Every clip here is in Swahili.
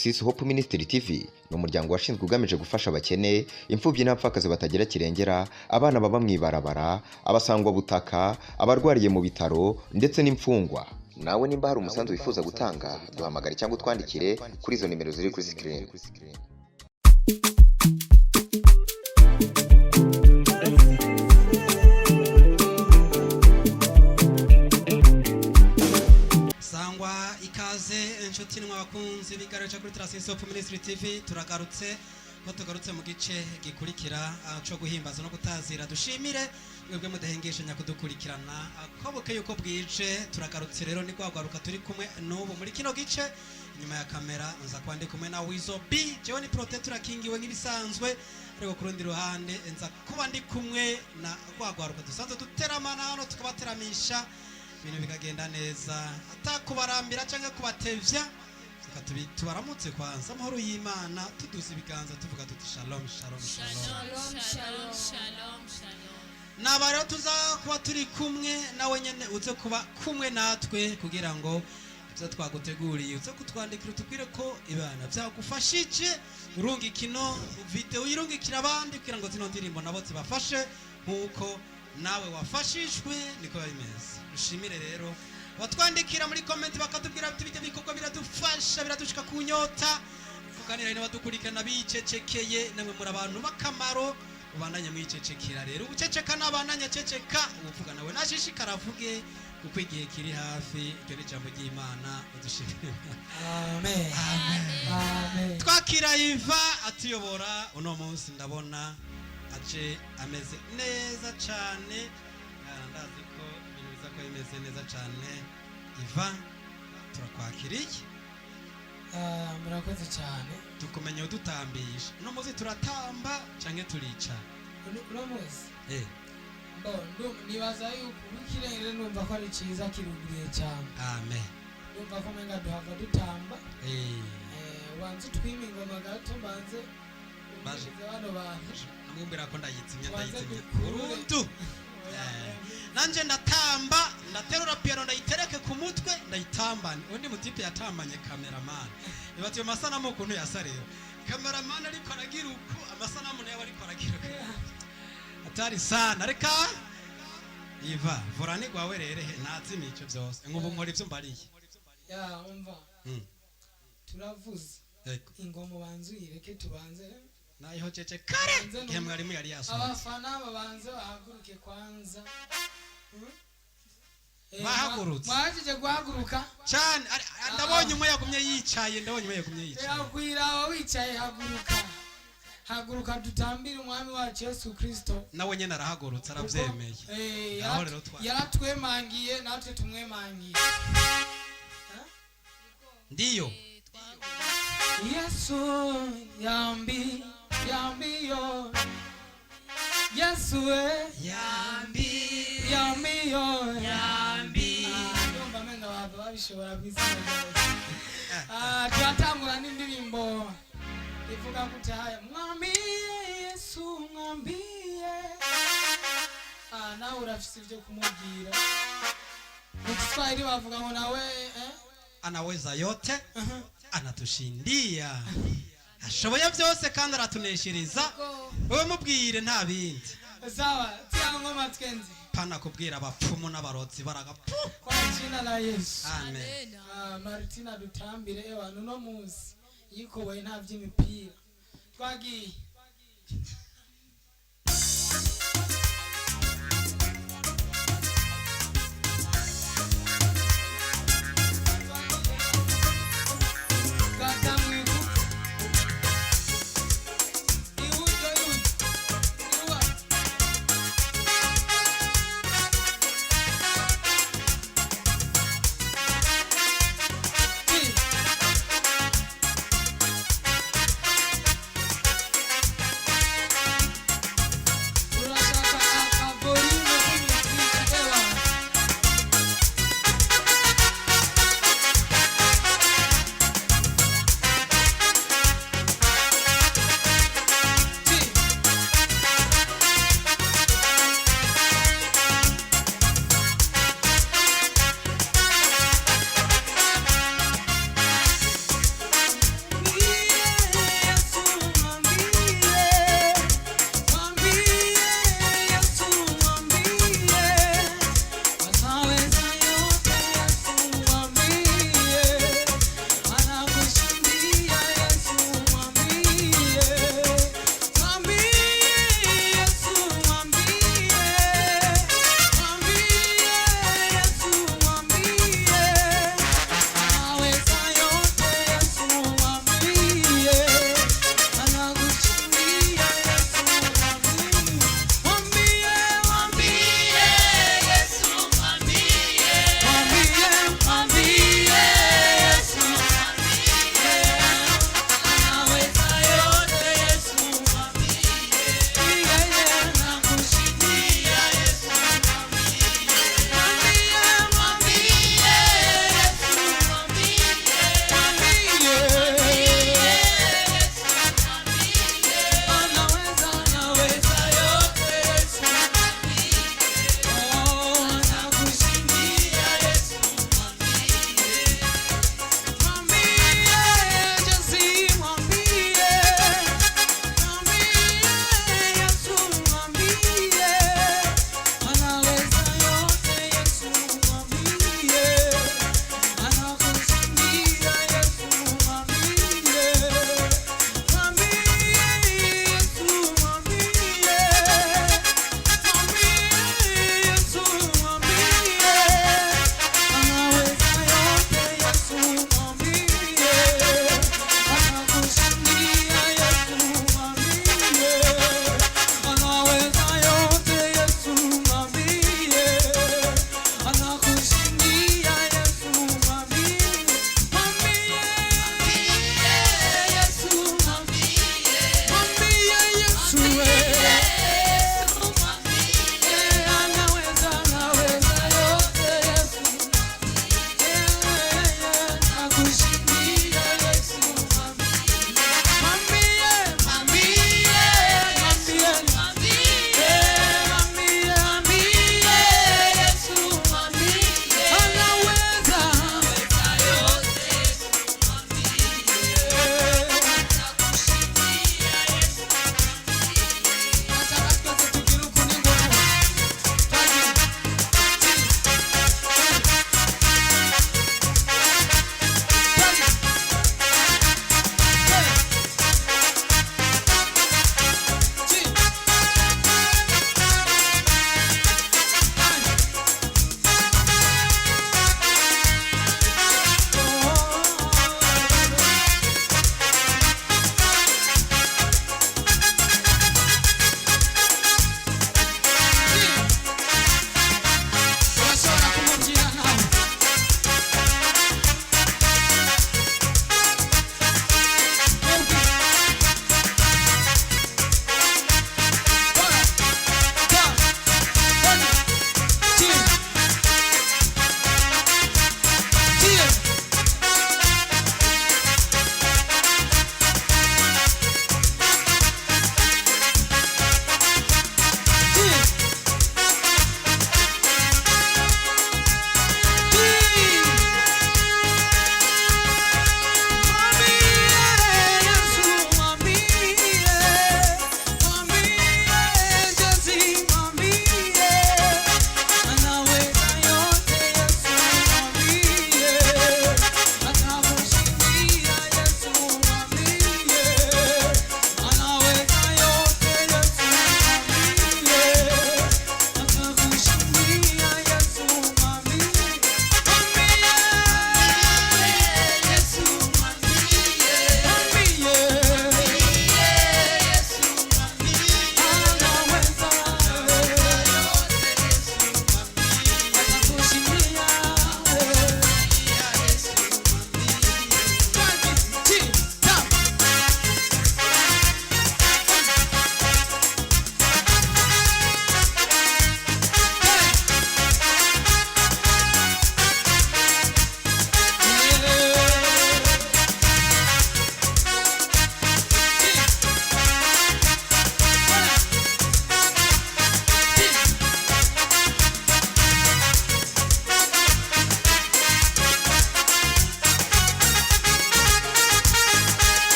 Narcisse Hope Ministry TV ni umuryango washinzwe ugamije gufasha abakene, imfubyi n'abapfakazi batagira kirengera, abana baba mwibarabara, abasangwa butaka, abarwariye mu bitaro ndetse n'imfungwa. Nawe nimba hari umusanzu wifuza gutanga, duhamagare cyangwa utwandikire kuri izo nimero ziri kuri screen. Sangwa ikaze inshuti n'abakunzi bigaruje kuri Narcisse Hope Ministry TV. Turagarutse mu gice gikurikira cyo guhimbaza no gutazira. Dushimire mwebwe mudahengeshanya kudukurikirana akoboke yuko bwije. Turagarutse rero ni kwagaruka turi kumwe n'ubu muri kino gice. Nyuma ya kamera nza kwandika kumwe na Wizo B jewe ni protector kingiwe nk'ibisanzwe, ariko ku rundi ruhande nza kuba ndi kumwe na kwagaruka dusanzwe duteramana hano tukabateramisha ibintu bikagenda neza atakubarambira cyangwa kubatevya. Tubaramutse kwanza amahoro y'Imana, tuduze ibiganza tuvuga tuti shalom shalom shalom Shalom, shalom, shalom, shalom. Naba rero tuza kuba turi kumwe nawe nyene uze kuba kumwe natwe kugira ngo ibyo twaguteguriye uze kutwandikira utubwire ko ibana byagufashije. Urungikino video irungikira abandi kugira ngo zino ndirimbo nabo zibafashe nkuko nawe wafashishwe niko bimeze. Ushimire rero watwandikira muri comment bakatubwira ati bite bikorwa biradufasha biradushika kunyota kuganira n'abadukurikirana bicecekeye. Namwe muri abantu bakamaro ubandanye mwicecekera rero ubuceceka n'abandanye ceceka uvuga nawe nashishikara avuge kuko igihe kiri hafi. Iryo ni jambo ry'Imana udushimire. Amen. Amen. Twakira Iva atuyobora uno munsi ndabona aje ameze neza cyane, ndazi ko ibintu biza ko bimeze neza cyane. Iva turakwakiriye. Murakoze cyane. Tukumenye udutambisha uno munsi turatamba canke turica Uno munsi nibaza yuko ukirengere numva ko ari cyiza kiruguriye cyane. Amen. Numva ko menga duhava dutamba. Wanze twime ingoma gato mbanze baje bano bantu namumbira ko ndayitsimya burundu. Nanje ndatamba ndaterura piano ndayitereke ku mutwe ndayitambane. Undi mutipe yatambanye cameraman ibatiye amasanamu ukuntu yasareba cameraman ariko aragira uko amasanamu nayo ariko aragira atari sana. Reka Iva vorani gwawe rere nazi mico byose ngubu nkora ibyo mbariye umva turavuze ingoma banzu ireke tubanze nayo cece kare igihe mwarimu yari yasohotse. Abafana babanze bahaguruke kwanza. Bahagurutse mwajije guhaguruka cyane. Ndabonye umwe yagumye yicaye yakwira wicaye. Haguruka dutambire umwami wacu Yesu Kristo. nawe nyene arahagurutse aravyemeye. Yaratwemangiye natwe tumwemangiye. Ndiyo Yesu yambi yo Yesu yambi yo ndumva menga babishobora kwizina. Turatangura n'indirimbo ivuga kuti haya mwambiye Yesu mwambiye. Nawe urafise ibyo kumubwira. Mu Kiswahili bavuga ngo nawe anaweza yote anatushindia ashoboye byose kandi aratuneshereza. Wewe mubwire nta bindi. Sawa tiyango matwenzi Pana kubwira abapfumu n'abarotsi baragapfu kwa jina la Yesu. Amen. Martina dutambire abantu no munsi yikoboye nta by'imipira twagiye.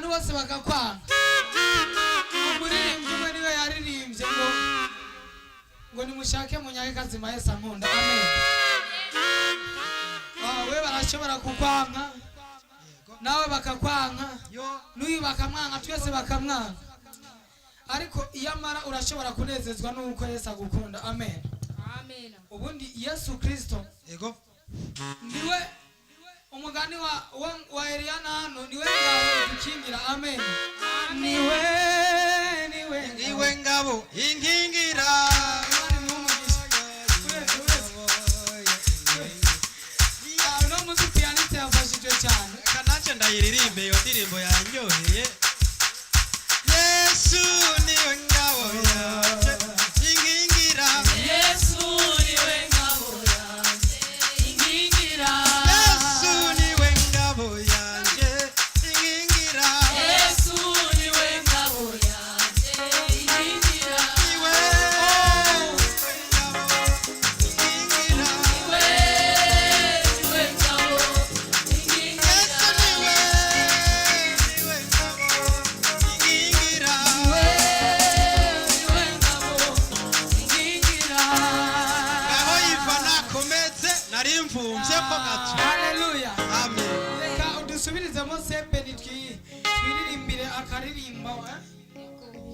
abantu bose bakakwanga. Umuririmbyi umwe niwe yaririmbye ngo nimushake munyage kazima Yesu ankunda. Amen. We barashobora kukwanga, nawe bakakwanga, n'uyu bakamwanga, twese bakamwanga, ariko iyamara urashobora kunezezwa n'uko Yesu agukunda. Amen. Amen. Ubundi Yesu Kristo yego niwe umugani wa Eliana hano, niwe ngabo dukingira. Amen. Niwe ngabo inkingira. No muziki yanite yafashije cyane. Kanache ndayiririmbe iyo ndirimbo yanyoheye. Yesu niwe ngabo yanjye inkingira. Yesu niwe ngabo yanjye inkingira. Yesu niwe ngabo yanjye inkingira. Yesu niwe ngabo yanjye inkingira. Niwe Hallelujah. Amen. Reka udusubirizemo sepe twiririmbire akaririmba.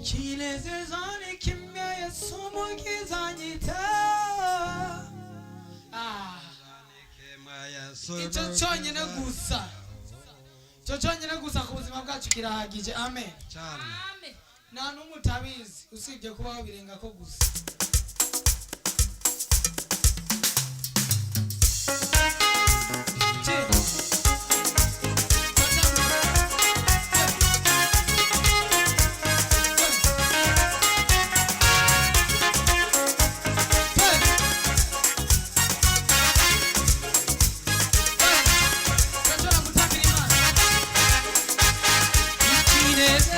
Kinezeza ni kimwe Yesu mukiza nyita. Icyo cyonyine gusa. Icyo cyonyine gusa ku buzima bwacu kirahagije. Amen. Amen. Nta n'umwe utabizi usibye kubaho birenga ko gusa. Yes,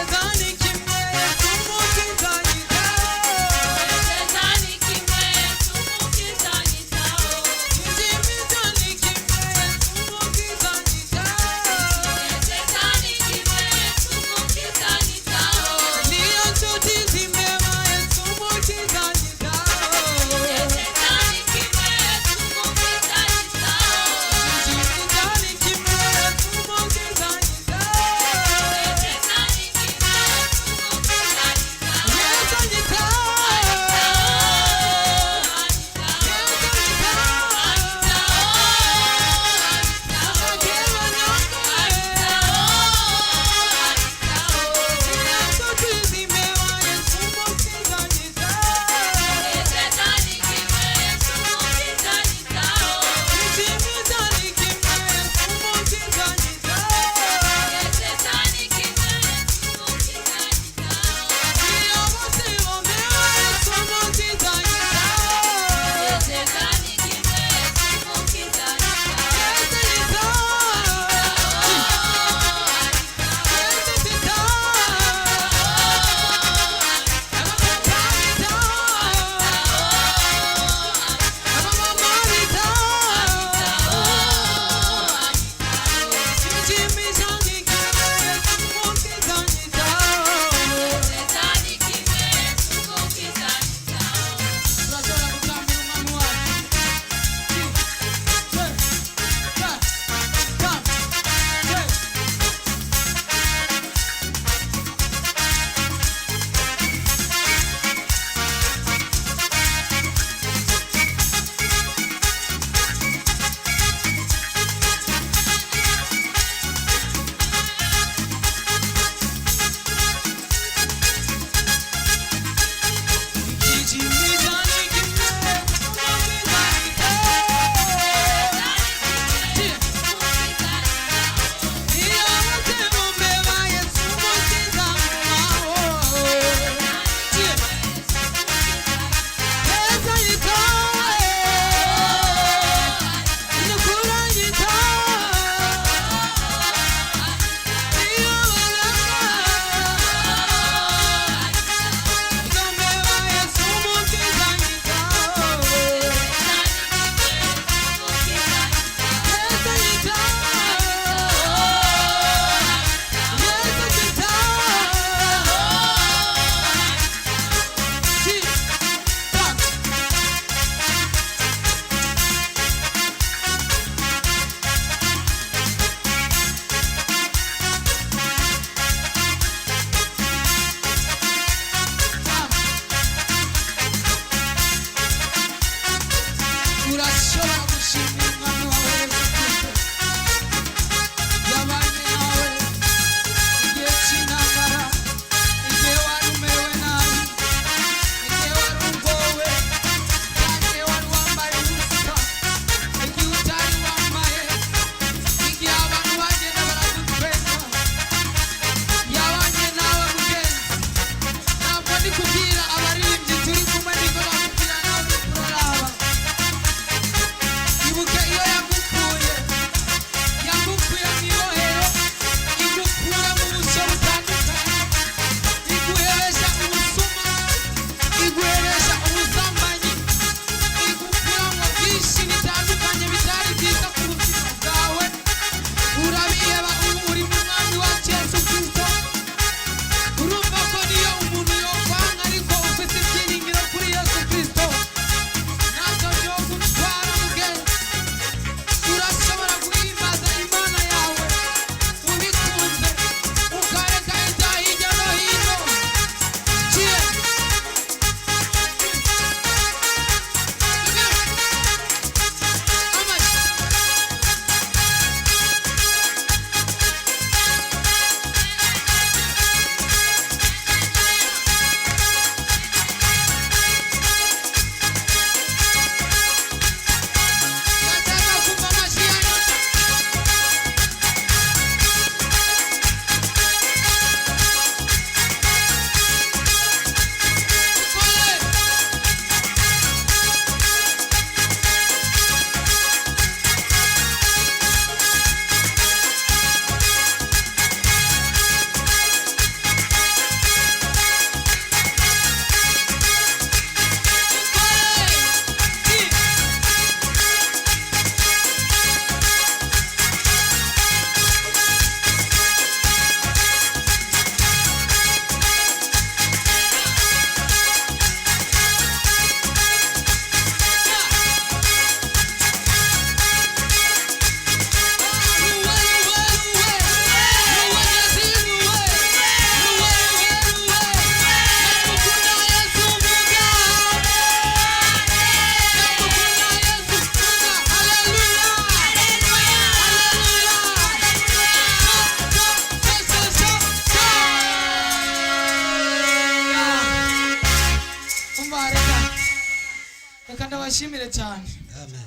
reka ndabashimire cyane. amen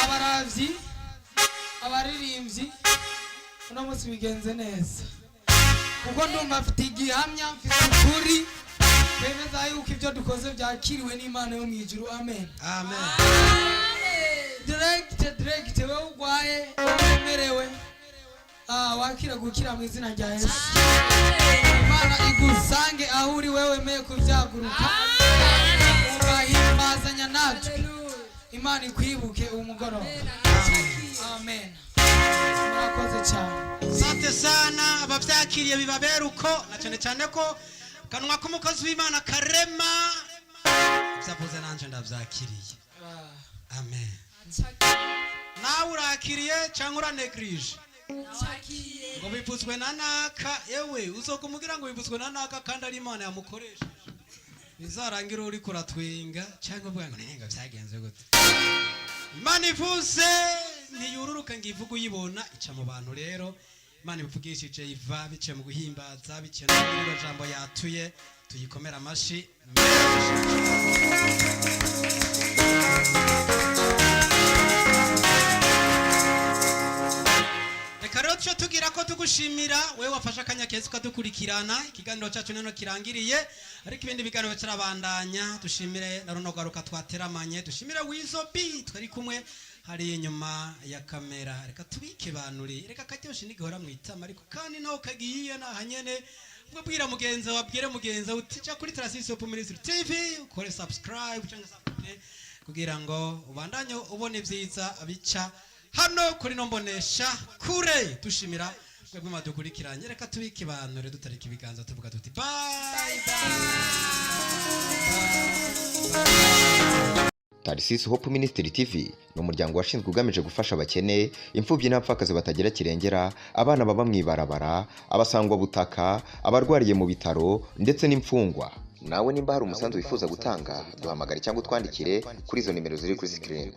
Abaravyi abaririmbyi uno munsi bigenze neza kuko ndumva mfite igihamya mfite ukuri bemeza yuko ibyo dukoze byakiriwe n'Imana yo mu ijuru. Amen. amen Direct wewe ugwaye wemerewe wakira gukira mu izina rya Yesu. Imana igusange aho uri wewe meye kuvyaguruka ugahimbazanya natwe. Imana ikwibuke umugoroba. Amen. Murakoze cyane. Sante sana abavyakiriye bibabera uko na cyane cyane ko kanwa k'umukozi w'Imana karema byavuze nanje ndavyakiriye. Amen. Nawe urakiriye cyangwa uranegrije ngo bivutswe na naka yewe uzokumugira ngo bivutswe na naka kandi ari Imana yamukoresheje bizarangira uri kuratwenga cyangwa uvuga ngo nenga byagenze gute. Imana ivuze ntiyururuka ngivuga uyibona ica mu bantu. Rero Imana ibivugishije iva bice mu guhimbaza bice no jambo yatuye tuyikomera amashi. Reka rero cyo tugira ko tugushimira wewe wafasha akanya keza ukadukurikirana. Ikiganiro cyacu none kirangiriye ariko ibindi biganiro cyarabandanya. Dushimire na runo garuka twateramanye, dushimire Wizo B twari kumwe hari inyuma ya kamera. Reka tubike banuri, reka katyoshi nigihora mwitama ariko kandi naho kagiye na hanyene ubwira mugenza wabwire mugenza uticha kuri Transisop Ministry TV ukore subscribe cyangwa sabone kugira ngo ubandanye ubone vyiza abica hano kuri nombonesha kure. Dushimira kwebwe madukurikiranye. Reka tubike banure dutarika ibiganza tuvuga tuti bye bye. Tarisisi Hope Ministry TV ni umuryango washinzwe ugamije gufasha abakene, imfubyi n'abapfakazi batagira kirengera, abana baba mwibarabara, abasangwa butaka, abarwariye mu bitaro ndetse n'imfungwa. Nawe nimba hari umusanzu wifuza gutanga duhamagare cyangwa utwandikire kuri izo nimero ziri kuri screen.